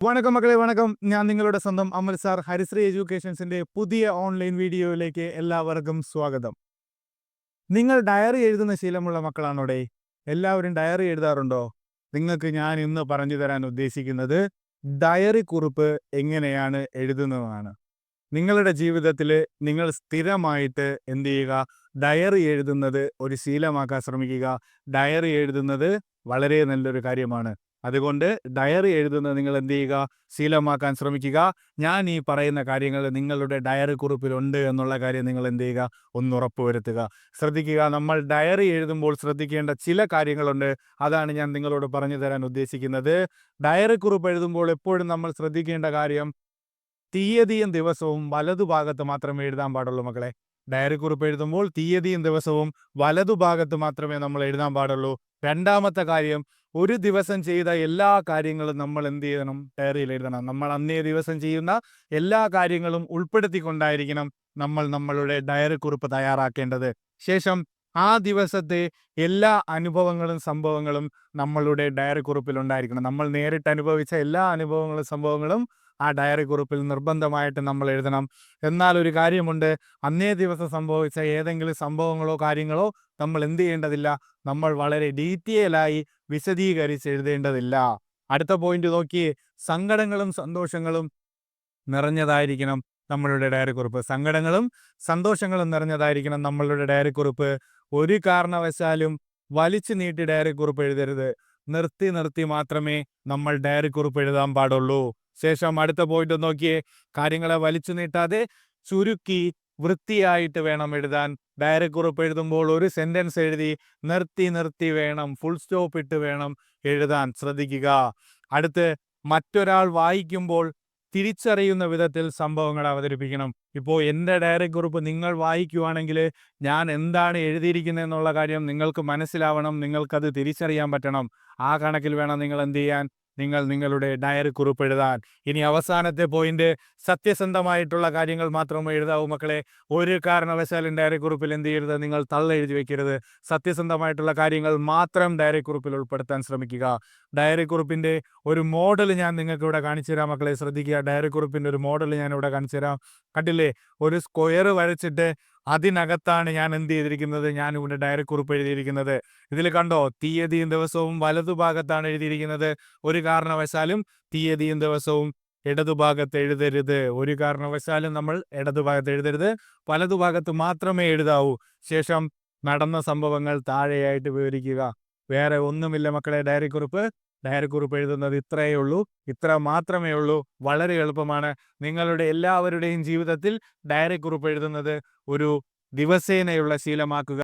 വണക്കം മക്കളെ, വണക്കം. ഞാൻ നിങ്ങളുടെ സ്വന്തം അമൽ സാർ. ഹരിശ്രീ എഡ്യൂക്കേഷൻസിന്റെ പുതിയ ഓൺലൈൻ വീഡിയോയിലേക്ക് എല്ലാവർക്കും സ്വാഗതം. നിങ്ങൾ ഡയറി എഴുതുന്ന ശീലമുള്ള മക്കളാണോടെ? എല്ലാവരും ഡയറി എഴുതാറുണ്ടോ? നിങ്ങൾക്ക് ഞാൻ ഇന്ന് പറഞ്ഞു തരാൻ ഉദ്ദേശിക്കുന്നത് ഡയറി കുറിപ്പ് എങ്ങനെയാണ് എഴുതുന്നതാണ്. നിങ്ങളുടെ ജീവിതത്തിൽ നിങ്ങൾ സ്ഥിരമായിട്ട് എന്ത് ചെയ്യുക? ഡയറി എഴുതുന്നത് ഒരു ശീലമാക്കാൻ ശ്രമിക്കുക. ഡയറി എഴുതുന്നത് വളരെ നല്ലൊരു കാര്യമാണ്. അതുകൊണ്ട് ഡയറി എഴുതുന്നത് നിങ്ങൾ എന്ത് ചെയ്യുക? ശീലമാക്കാൻ ശ്രമിക്കുക. ഞാൻ ഈ പറയുന്ന കാര്യങ്ങൾ നിങ്ങളുടെ ഡയറി കുറിപ്പിലുണ്ട് എന്നുള്ള കാര്യം നിങ്ങൾ എന്ത് ചെയ്യുക? ഒന്ന് ഉറപ്പുവരുത്തുക. ശ്രദ്ധിക്കുക, നമ്മൾ ഡയറി എഴുതുമ്പോൾ ശ്രദ്ധിക്കേണ്ട ചില കാര്യങ്ങളുണ്ട്. അതാണ് ഞാൻ നിങ്ങളോട് പറഞ്ഞു തരാൻ ഉദ്ദേശിക്കുന്നത്. ഡയറി കുറിപ്പ് എഴുതുമ്പോൾ എപ്പോഴും നമ്മൾ ശ്രദ്ധിക്കേണ്ട കാര്യം, തീയതിയും ദിവസവും വലതുഭാഗത്ത് മാത്രമേ എഴുതാൻ പാടുള്ളൂ മക്കളെ. ഡയറി കുറിപ്പ് എഴുതുമ്പോൾ തീയതിയും ദിവസവും വലതുഭാഗത്ത് മാത്രമേ നമ്മൾ എഴുതാൻ പാടുള്ളൂ. രണ്ടാമത്തെ കാര്യം, ഒരു ദിവസം ചെയ്ത എല്ലാ കാര്യങ്ങളും നമ്മൾ എന്ത് ചെയ്യണം? ഡയറിയിൽ എഴുതണം. നമ്മൾ അന്നേ ദിവസം ചെയ്യുന്ന എല്ലാ കാര്യങ്ങളും ഉൾപ്പെടുത്തിക്കൊണ്ടായിരിക്കണം നമ്മൾ നമ്മളുടെ ഡയറി കുറിപ്പ് തയ്യാറാക്കേണ്ടത്. ശേഷം ആ ദിവസത്തെ എല്ലാ അനുഭവങ്ങളും സംഭവങ്ങളും നമ്മളുടെ ഡയറി കുറിപ്പിൽ ഉണ്ടായിരിക്കണം. നമ്മൾ നേരിട്ട് അനുഭവിച്ച എല്ലാ അനുഭവങ്ങളും സംഭവങ്ങളും ആ ഡയറി കുറിപ്പിൽ നിർബന്ധമായിട്ട് നമ്മൾ എഴുതണം. എന്നാൽ ഒരു കാര്യമുണ്ട്, അന്നേ ദിവസം സംഭവിച്ച ഏതെങ്കിലും സംഭവങ്ങളോ കാര്യങ്ങളോ നമ്മൾ എന്ത് ചെയ്യേണ്ടതില്ല? നമ്മൾ വളരെ ഡീറ്റെയിലായി വിശദീകരിച്ച് എഴുതേണ്ടതില്ല. അടുത്ത പോയിന്റ് നോക്കിയേ, സങ്കടങ്ങളും സന്തോഷങ്ങളും നിറഞ്ഞതായിരിക്കണം നമ്മളുടെ ഡയറി കുറിപ്പ്. സങ്കടങ്ങളും സന്തോഷങ്ങളും നിറഞ്ഞതായിരിക്കണം നമ്മളുടെ ഡയറി കുറിപ്പ്. ഒരു കാരണവശാലും വലിച്ചു നീട്ടി ഡയറി കുറിപ്പ് എഴുതരുത്. നിർത്തി നിർത്തി മാത്രമേ നമ്മൾ ഡയറി കുറിപ്പ് എഴുതാൻ പാടുള്ളൂ. ശേഷം അടുത്ത പോയിന്റ് നോക്കിയേ, കാര്യങ്ങളെ വലിച്ചു നീട്ടാതെ ചുരുക്കി വൃത്തിയായിട്ട് വേണം എഴുതാൻ. ഡയറി കുറിപ്പ് എഴുതുമ്പോൾ ഒരു സെന്റൻസ് എഴുതി നിർത്തി നിർത്തി വേണം, ഫുൾ സ്റ്റോപ്പ് ഇട്ട് വേണം എഴുതാൻ ശ്രദ്ധിക്കുക. അടുത്ത്, മറ്റൊരാൾ വായിക്കുമ്പോൾ തിരിച്ചറിയുന്ന വിധത്തിൽ സംഭവങ്ങൾ അവതരിപ്പിക്കണം. ഇപ്പോൾ എൻ്റെ ഡയറി കുറിപ്പ് നിങ്ങൾ വായിക്കുവാണെങ്കിൽ ഞാൻ എന്താണ് എഴുതിയിരിക്കുന്നത് എന്നുള്ള കാര്യം നിങ്ങൾക്ക് മനസ്സിലാവണം, നിങ്ങൾക്കത് തിരിച്ചറിയാൻ പറ്റണം. ആ കണക്കിൽ വേണം നിങ്ങൾ എന്ത് ചെയ്യാൻ? നിങ്ങൾ നിങ്ങളുടെ ഡയറി കുറിപ്പ് എഴുതാൻ. ഇനി അവസാനത്തെ പോയിന്റ്, സത്യസന്ധമായിട്ടുള്ള കാര്യങ്ങൾ മാത്രമേ എഴുതാവൂ മക്കളെ. ഒരു കാരണവശാലും ഡയറി കുറിപ്പിൽ എന്ത് ചെയ്യരുത്? നിങ്ങൾ എഴുതി വെക്കരുത്. സത്യസന്ധമായിട്ടുള്ള കാര്യങ്ങൾ മാത്രം ഡയറി കുറിപ്പിൽ ഉൾപ്പെടുത്താൻ ശ്രമിക്കുക. ഡയറി കുറിപ്പിന്റെ ഒരു മോഡൽ ഞാൻ നിങ്ങൾക്ക് ഇവിടെ കാണിച്ചു തരാം മക്കളെ. ശ്രദ്ധിക്കുക, ഡയറി കുറിപ്പിന്റെ ഒരു മോഡൽ ഞാൻ ഇവിടെ കാണിച്ചു തരാം. കണ്ടില്ലേ? ഒരു സ്ക്വയർ വരച്ചിട്ട് അതിനകത്താണ് ഞാൻ എന്ത് ചെയ്തിരിക്കുന്നത്? ഞാൻ ഇവിടെ ഡയറി കുറിപ്പ് എഴുതിയിരിക്കുന്നത്. ഇതിൽ കണ്ടോ? തീയതിയും ദിവസവും വലതുഭാഗത്താണ് എഴുതിയിരിക്കുന്നത്. ഒരു കാരണവശാലും തീയതിയും ദിവസവും ഇടതുഭാഗത്ത് എഴുതരുത്. ഒരു കാരണവശാലും നമ്മൾ ഇടതുഭാഗത്ത് എഴുതരുത്, വലതുഭാഗത്ത് മാത്രമേ എഴുതാവൂ. ശേഷം നടന്ന സംഭവങ്ങൾ താഴെയായിട്ട് വിവരിക്കുക. വേറെ ഒന്നുമില്ല മക്കളെ. ഡയറി കുറിപ്പ് എഴുതുന്നത് ഇത്രയേ ഉള്ളൂ, ഇത്ര മാത്രമേ ഉള്ളൂ. വളരെ എളുപ്പമാണ്. നിങ്ങളുടെ എല്ലാവരുടെയും ജീവിതത്തിൽ ഡയറി കുറിപ്പ് എഴുതുന്നത് ഒരു ദിവസേനയുള്ള ശീലമാക്കുക.